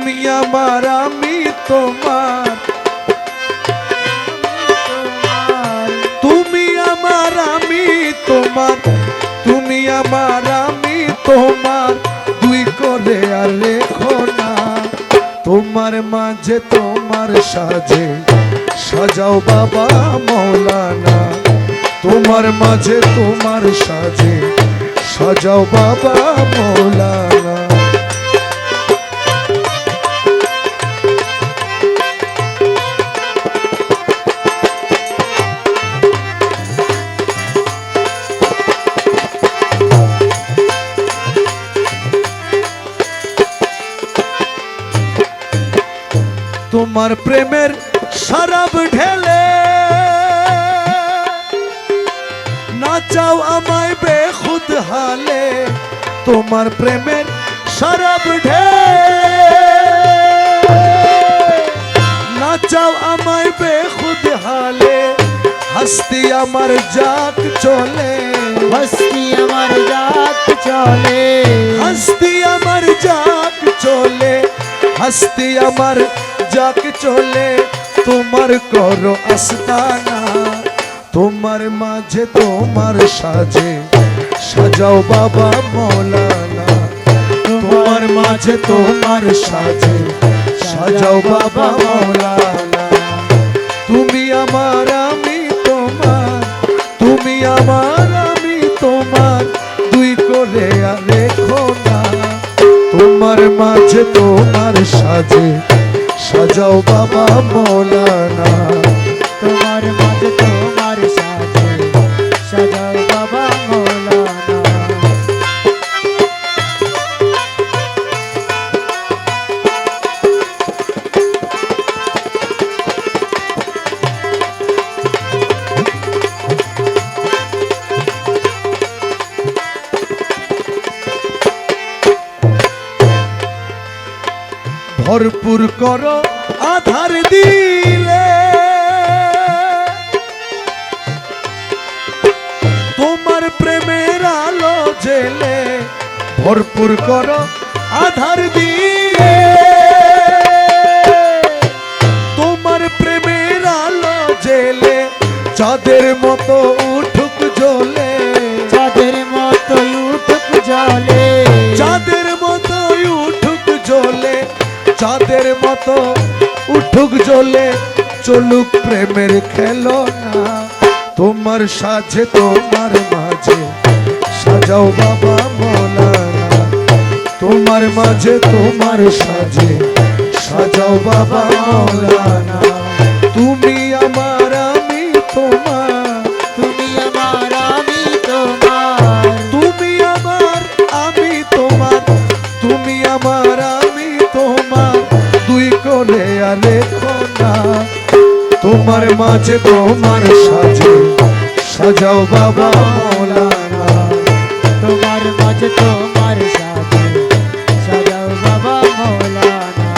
তুমি আমার আমি তোমার, তুমি আমার আমি তোমার, তুমি আমার আমি তোমার, দুই করে আর রেখো না। তোমার মাঝে তোমার সাজে সাজাও বাবা মৌলানা, তোমার মাঝে তোমার সাজে সাজাও বাবা মৌলানা। তোমার প্রেমের শরাব ঢেলে নাচাও আমায় বেখুদ হালে, তোমার প্রেমের শরাব ঢেলে নাচাও আমায় বেখুদ হালে। হস্তি আমার জাত চলে, হস্তি আমার জাত চলে, হস্তি আমার জাত চলে, হস্তি আমার জাত চলে। তোমার করো আস্তানা, তোমার মাঝে তোমার সাজে সাজাও বাবা মৌলানা, তোমার মাঝে তোমার সাজে সাজাও বাবা মৌলানা। তুমি আমার আমি তোমার, তুমি আমার আমি তোমার, দুই করে আর রেখো না। তোমার মাঝে তোমার সাজে সাজাও বাবা মৌলানা, তোমার মাঝে তোমার সাজে সাজাও বাবা মৌলানা। ভরপুর করো আধার দিলে, তোমার প্রেমের আলো জেলে। ভরপুর করো আধার দিলে, তোমার প্রেমের আলো জেলে। চাঁদের মতো উঠুক জ্বলে, চাঁদের মতো উঠুক জ্বলে, চাঁদের মতো উঠুক জ্বলে, চাঁদের মতো উঠুক জ্বলে। চলুক প্রেমের খেলনা, তোমার সাজে তোমার মাঝে সাজাও বাবা মৌলানা, তোমার মাঝে তোমার সাজে সাজাও বাবা মৌলানা। তুমি আমার আমি তোমার, তুমি আমার আমি তোমার, তুমি আমার আমি তোমার, তুমি আমার আমি তোমার, দুই করে আর রেখো না। তোমার মাঝে তোমার সাজে সাজাও বাবা মৌলানা, তোমার মাঝে তোমার সাজে সাজাও বাবা মৌলানা।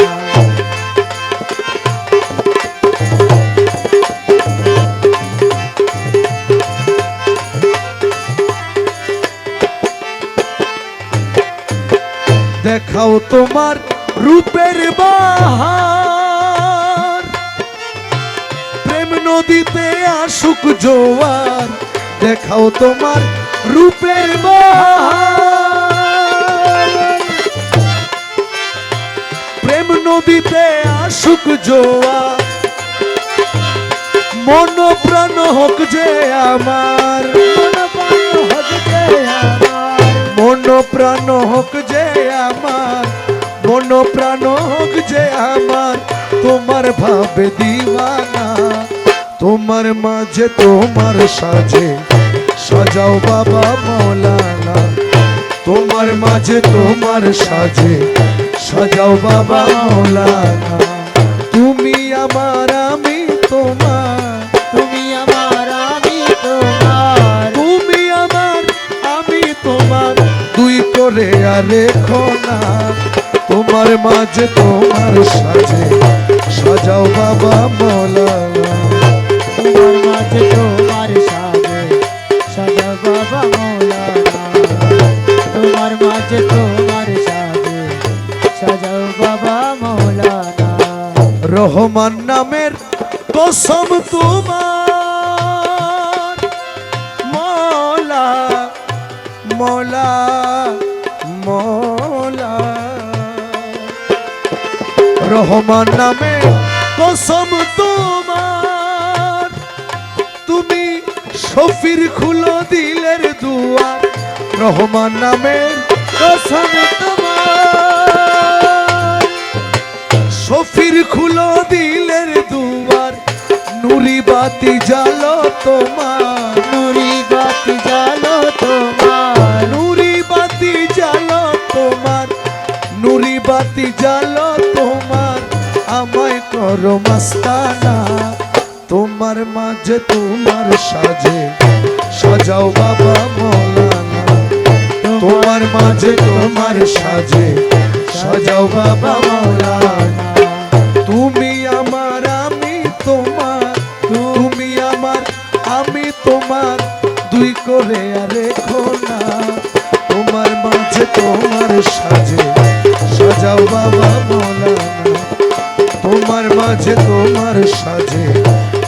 দেখাও তোমার রূপের বাহার, প্রেম নদীতে আসুক জোয়ার। দেখাও তোমার রূপের বাহার, প্রেম নদীতে আসুক জোয়ার। মন প্রাণ হোক যে আমার, মন প্রাণ হোক যে আমার, মন প্রাণ হোক যে আমার, তোমার ভাবে দিওয়ানা। তোমার মাঝে তোমার সাজে সাজাও বাবা মৌলানা, তোমার মাঝে তোমার সাজে সাজাও বাবা মৌলানা। তুমি আমার আমি তোমার, তুমি আমার আমি তোমার, তুমি আমার আমি তোমার, দুই করে আর রেখো না। তোমার মাঝে তোমার সাজে সাজাও বাবা মৌলানা, তোমার মাঝে তোমার সাজে সাজাও বাবা মৌলানা। তোমার মাঝে তোমার সাজে সাজাও বাবা মৌলানা। মৌলানা রহমান নামের কসম তোমার মৌলা মৌলা মৌলা রহমান নামে কসম তোমার তুমি শফির খুলো দিলের দুয়ার রহমান নামের কসম তোমার শফির খুলো দিলের দুয়ার নুরি বাতি জালো তোমার নুরি বাতি জালো তোমার নুরি বাতি জালো তোমার নুরি বাতি জালো তোমার আমায় করো মাস্তানা তোমার মাঝে তোমার সাজে সাজাও বাবা মৌলানা তোমার মাঝে তোমার সাজে সাজাও বাবা মৌলানা তুমি আমার আমি তোমার তুমি আমার আমি তোমার দুই করে আর রেখো না তোমার মাঝে তোমার সাজে সাজাও বাবা মৌলানা তোমার মাঝে তোমার সাজে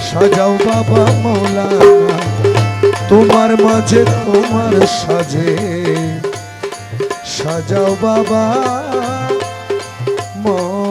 সাজাও বাবা মৌলানা তোমার মাঝে তোমার সাজে সাজাও বাবা মৌলানা